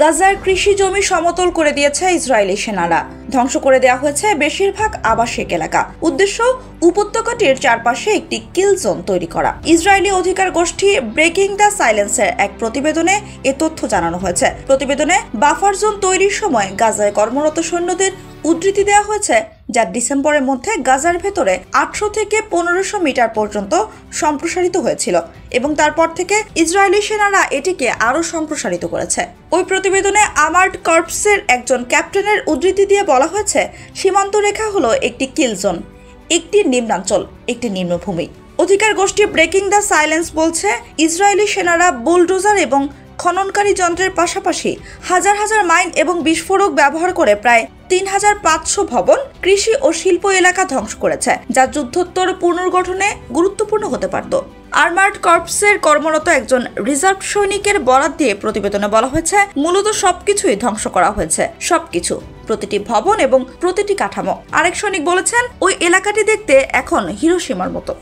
গাজার কৃষি জমি সমতল করে দিয়েছে ইসরায়েলি সেনারা। ধ্বংস করে দেওয়া হয়েছে বেশিরভাগ আবাসিক এলাকা। উদ্দেশ্য উপত্যকাটির চারপাশে একটি কিল জোন তৈরি করা। ইসরায়েলি অধিকার গোষ্ঠী ব্রেকিং দ্য সাইলেন্সের এক প্রতিবেদনে এ তথ্য জানানো হয়েছে। প্রতিবেদনে বাফার জোন তৈরির সময় গাজায় কর্মরত সৈন্যদের উদ্ধৃতি দেওয়া হয়েছে, যা ডিসেম্বরের মধ্যে গাজার ভেতরে 800 থেকে 1500 মিটার পর্যন্ত সম্প্রসারিত হয়েছিল এবং তারপর থেকে ইসরায়েলি সেনারা এটিকে আরও সম্প্রসারিত করেছে। ওই প্রতিবেদনে আর্মার্ড কর্পসের একজন ক্যাপ্টেনের উদ্ধৃতি দিয়ে বলা হয়েছে, সীমান্ত রেখা হলো একটি কিল জোন, একটি নিম্নাঞ্চল, একটি নিম্নভূমি। অধিকার গোষ্ঠী ব্রেকিং দ্য সাইলেন্স বলছে, ইসরায়েলি সেনারা বুলডোজার এবং খননকারী যন্ত্রের পাশাপাশি হাজার হাজার মাইন এবং বিস্ফোরক ব্যবহার করে প্রায় 3500 ভবন, কৃষি ও শিল্প এলাকা ধ্বংস করেছে, যা যুদ্ধোত্তর পুনর্গঠনে গুরুত্বপূর্ণ হতে পারত। আর্মার্ড কর্পসের কর্মরত একজন রিজার্ভ সৈনিকের বরাত দিয়ে প্রতিবেদনে বলা হয়েছে, মূলত সবকিছুই ধ্বংস করা হয়েছে, সবকিছু, প্রতিটি ভবন এবং প্রতিটি কাঠামো। আরেক সৈনিক বলেছেন, ওই এলাকাটি দেখতে এখন হিরোশিমার মতো।